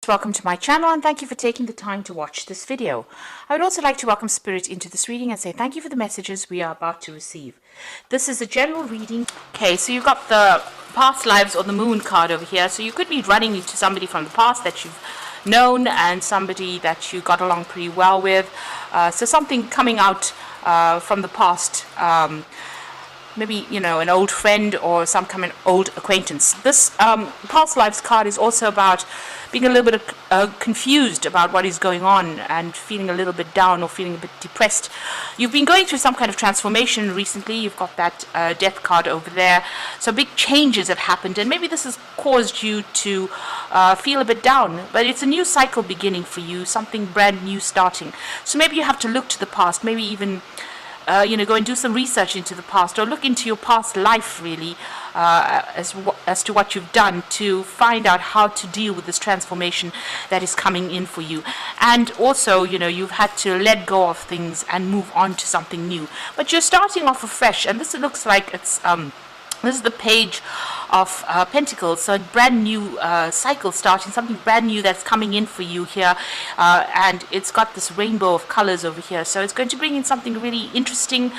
Welcome to my channel and thank you for taking the time to watch this video. I would also like to welcome Spirit into this reading and say thank you for the messages we are about to receive. This is a general reading. Okay, so you've got the past lives or the moon card over here. So you could be running into somebody from the past that you've known and somebody that you got along pretty well with. So something coming out from the past. Maybe, you know, an old friend or some kind of old acquaintance. This past lives card is also about being a little bit confused about what is going on and feeling a little bit down or feeling a bit depressed. You've been going through some kind of transformation recently. You've got that death card over there. So big changes have happened and maybe this has caused you to feel a bit down. But it's a new cycle beginning for you, something brand new starting. So maybe you have to look to the past, maybe even go and do some research into the past or look into your past life really as to what you've done to find out how to deal with this transformation that is coming in for you. And also, you've had to let go of things and move on to something new. But you're starting off afresh, and this looks like it's this is the Page of Pentacles, so a brand new cycle starting, something brand new that's coming in for you here, and it's got this rainbow of colors over here, so it's going to bring in something really interesting.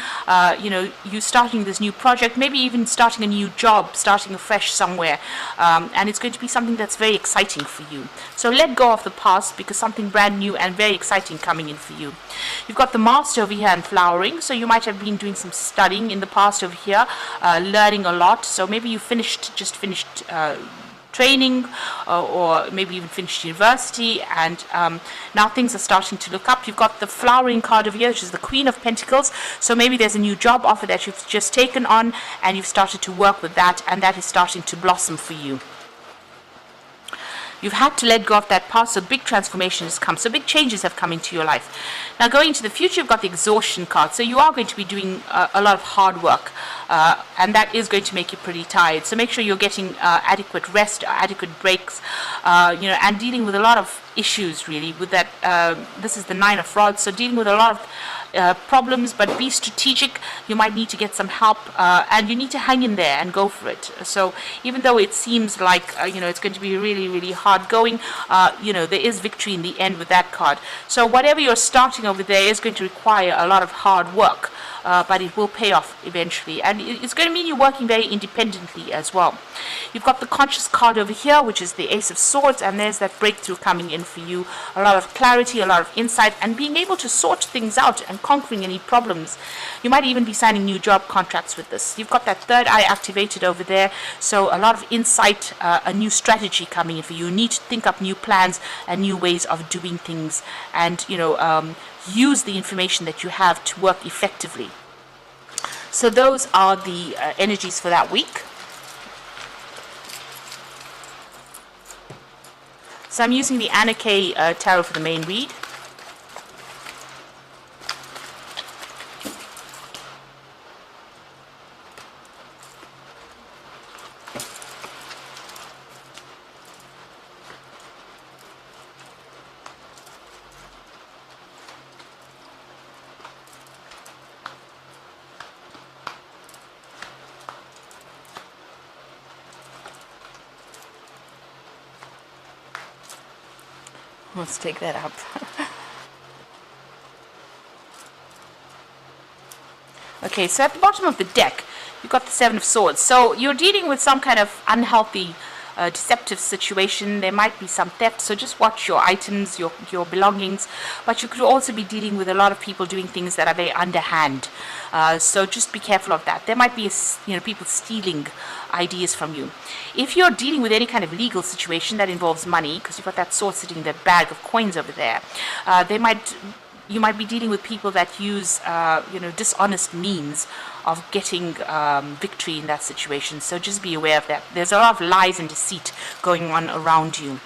You starting this new project, maybe even starting a new job, starting afresh somewhere, and it's going to be something that's very exciting for you. So let go of the past because something brand new and very exciting coming in for you. You've got the Master over here and flowering, so you might have been doing some studying in the past over here, learning a lot. So maybe you just finished training or maybe even finished university, and now things are starting to look up. You've got the flowering card over here, which is the Queen of Pentacles. So maybe there's a new job offer that you've just taken on and you've started to work with that, and that is starting to blossom for you. You've had to let go of that past, so big transformation has come. So big changes have come into your life. Now going into the future, you've got the Exhaustion card. So you are going to be doing a lot of hard work, and that is going to make you pretty tired. So make sure you're getting adequate rest, adequate breaks, and dealing with a lot of issues really with that. This is the Nine of Rods, so dealing with a lot of problems, but be strategic. You might need to get some help, and you need to hang in there and go for it. So even though it seems like it's going to be really, really hard going, there is victory in the end with that card. So whatever you're starting over there is going to require a lot of hard work, but it will pay off eventually, and it's going to mean you're working very independently as well. You've got the Conscious card over here, which is the Ace of Swords, and there's that breakthrough coming in for you. A lot of clarity, a lot of insight, and being able to sort things out and conquering any problems. You might even be signing new job contracts with this. You've got that third eye activated over there, so a lot of insight, a new strategy coming in for you. You need to think up new plans and new ways of doing things, and use the information that you have to work effectively. So those are the energies for that week. So I'm using the Anna Kay Tarot for the main read. Let's take that up. Okay, so at the bottom of the deck, you've got the Seven of Swords. So you're dealing with some kind of unhealthy, deceptive situation. There might be some theft, so just watch your items, your belongings. But you could also be dealing with a lot of people doing things that are very underhand. So just be careful of that. There might be people stealing ideas from you. If you're dealing with any kind of legal situation that involves money, because you've got that sword sitting in that bag of coins over there, you might be dealing with people that use dishonest means of getting victory in that situation. So just be aware of that. There's a lot of lies and deceit going on around you.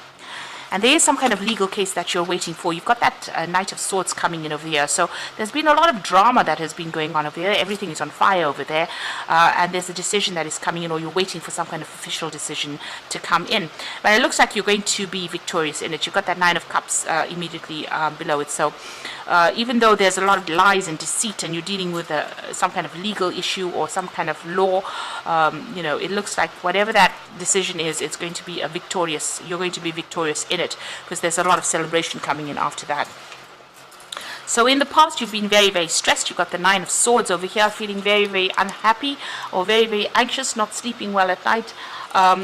And there is some kind of legal case that you're waiting for. You've got that Knight of Swords coming in over here. So there's been a lot of drama that has been going on over here. Everything is on fire over there. And there's a decision that is coming in, or you're waiting for some kind of official decision to come in. But it looks like you're going to be victorious in it. You've got that Nine of Cups immediately below it. So even though there's a lot of lies and deceit and you're dealing with some kind of legal issue or some kind of law, it looks like whatever that decision is, it's going to be you're going to be victorious in it, because there's a lot of celebration coming in after that. So in the past, you've been very, very stressed. You've got the Nine of Swords over here, feeling very, very unhappy or very, very anxious, not sleeping well at night.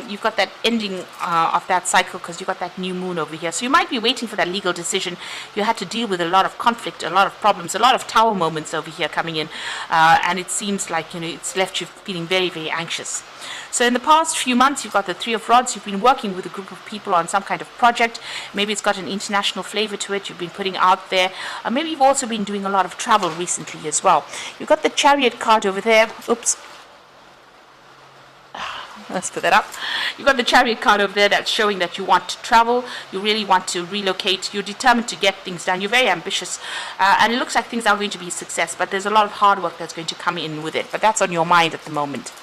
You've got that ending of that cycle because you've got that new moon over here. So you might be waiting for that legal decision. You had to deal with a lot of conflict, a lot of problems, a lot of tower moments over here coming in. And it seems like, it's left you feeling very, very anxious. So in the past few months, you've got the Three of Rods. You've been working with a group of people on some kind of project. Maybe it's got an international flavor to it. You've been putting out there. Maybe you've also been doing a lot of travel recently as well. You've got the Chariot card over there. Oops. Let's put that up. You've got the Chariot card over there that's showing that you want to travel. You really want to relocate. You're determined to get things done. You're very ambitious. And it looks like things are going to be a success. But there's a lot of hard work that's going to come in with it. But that's on your mind at the moment.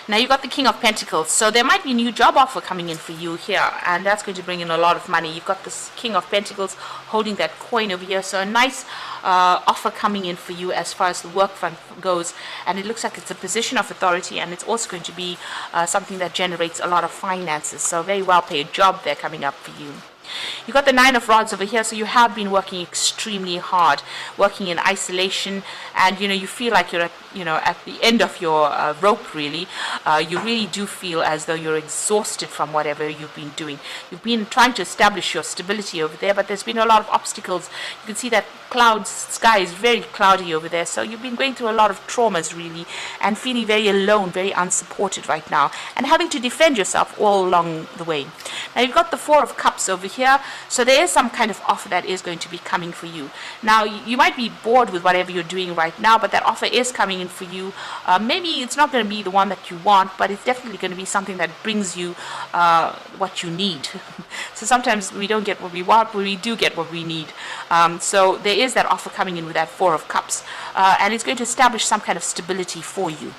Now you've got the King of Pentacles, so there might be a new job offer coming in for you here, and that's going to bring in a lot of money. You've got this King of Pentacles holding that coin over here, so a nice offer coming in for you as far as the work front goes, and it looks like it's a position of authority, and it's also going to be something that generates a lot of finances, so a very well paid job there coming up for you. You've got the Nine of Rods over here, so you have been working extremely hard, working in isolation, and you feel like you're at the end of your rope, really. You really do feel as though you're exhausted from whatever you've been doing. You've been trying to establish your stability over there, but there's been a lot of obstacles. You can see that sky is very cloudy over there, so you've been going through a lot of traumas, really, and feeling very alone, very unsupported right now, and having to defend yourself all along the way. Now you've got the Four of Cups over here, so there is some kind of offer that is going to be coming for you. Now you might be bored with whatever you're doing right now, but that offer is coming in for you. Maybe it's not going to be the one that you want, but it's definitely going to be something that brings you what you need. So sometimes we don't get what we want, but we do get what we need. So there is that offer coming in with that Four of Cups, and it's going to establish some kind of stability for you.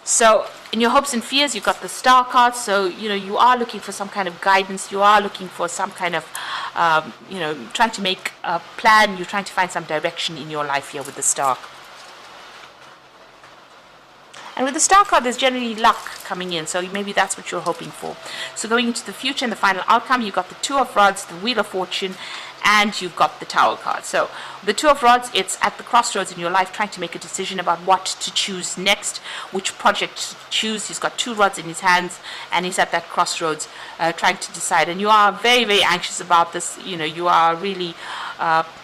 So in your hopes and fears, you've got the Star card, so you are looking for some kind of guidance. You are looking for some kind of trying to make a plan. You're trying to find some direction in your life here with the Star. And with the Star card, there's generally luck coming in, so maybe that's what you're hoping for. So going into the future and the final outcome, you've got the Two of Rods, the Wheel of Fortune, and you've got the Tower card. So the Two of Rods, it's at the crossroads in your life, trying to make a decision about what to choose next, which project to choose. He's got two rods in his hands, and he's at that crossroads trying to decide. And you are very, very anxious about this. You are really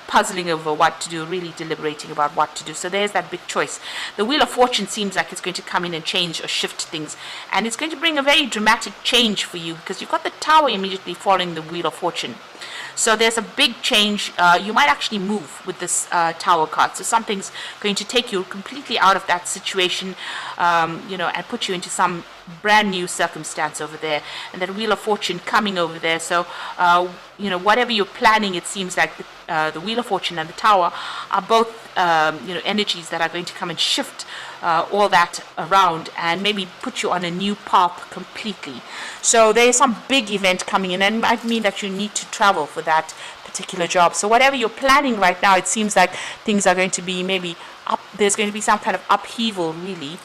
puzzling over what to do, really deliberating about what to do. So there's that big choice. The Wheel of Fortune seems like it's going to come in and change or shift things, and it's going to bring a very dramatic change for you, because you've got the Tower immediately following the Wheel of Fortune. So there's a big change. You might actually move with this Tower card. So something's going to take you completely out of that situation, and put you into some brand new circumstance over there. And that Wheel of Fortune coming over there. So, whatever you're planning, it seems like the Wheel of Fortune and the Tower are both, energies that are going to come and shift all that around and maybe put you on a new path completely. So there is some big event coming in, and it might mean that you need to travel for that particular job. So whatever you're planning right now, it seems like things are going to be maybe up. There's going to be some kind of upheaval, really,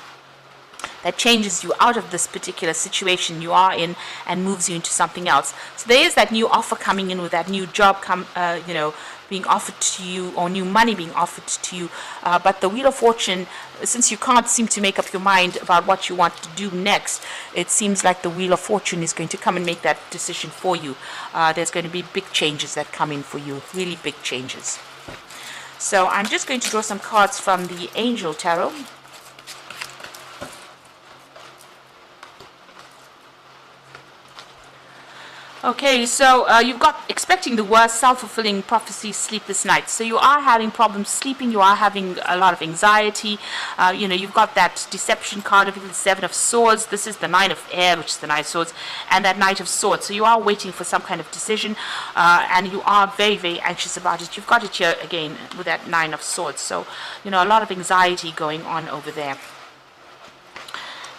that changes you out of this particular situation you are in and moves you into something else. So there is that new offer coming in with that new job being offered to you, or new money being offered to you. But the Wheel of Fortune, since you can't seem to make up your mind about what you want to do next, it seems like the Wheel of Fortune is going to come and make that decision for you. There's going to be big changes that come in for you, really big changes. So I'm just going to draw some cards from the Angel Tarot. Okay, so you've got expecting the worst, self-fulfilling prophecy, sleepless nights. So you are having problems sleeping, you are having a lot of anxiety. You've got that deception card of the Seven of Swords. This is the Nine of Air, which is the Nine of Swords, and that Knight of Swords. So you are waiting for some kind of decision, and you are very, very anxious about it. You've got it here again with that Nine of Swords. So, a lot of anxiety going on over there,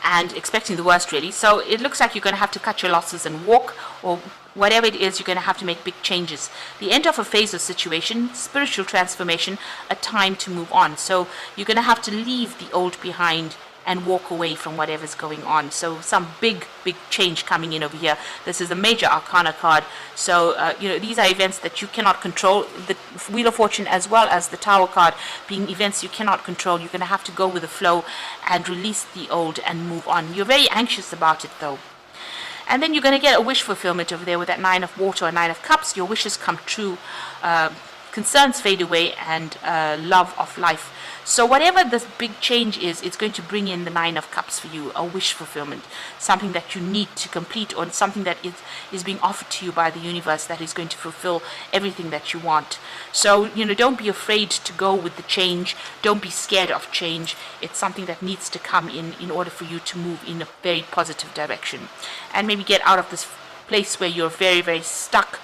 and expecting the worst, really. So it looks like you're going to have to cut your losses and walk, or whatever it is, you're going to have to make big changes. The end of a phase or situation, spiritual transformation, a time to move on. So you're going to have to leave the old behind and walk away from whatever's going on. So some big change coming in over here. This is a major arcana card. So, these are events that you cannot control. The Wheel of Fortune, as well as the Tower card, being events you cannot control. You're going to have to go with the flow and release the old and move on. You're very anxious about it, though. And then you're going to get a wish fulfillment over there with that Nine of Water or Nine of Cups. Your wishes come true. Concerns fade away, and love of life. So whatever this big change is, it's going to bring in the Nine of Cups for you, a wish fulfillment, something that you need to complete, or something that is being offered to you by the universe that is going to fulfill everything that you want. So, don't be afraid to go with the change. Don't be scared of change. It's something that needs to come in order for you to move in a very positive direction. And maybe get out of this place where you're very, very stuck,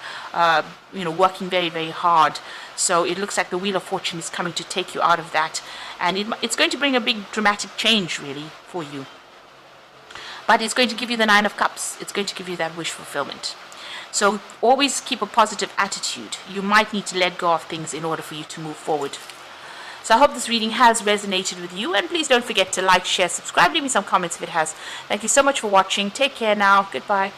working very, very hard. So it looks like the Wheel of Fortune is coming to take you out of that. And it's going to bring a big dramatic change, really, for you. But it's going to give you the Nine of Cups. It's going to give you that wish fulfillment. So always keep a positive attitude. You might need to let go of things in order for you to move forward. So I hope this reading has resonated with you. And please don't forget to like, share, subscribe. Leave me some comments if it has. Thank you so much for watching. Take care now. Goodbye.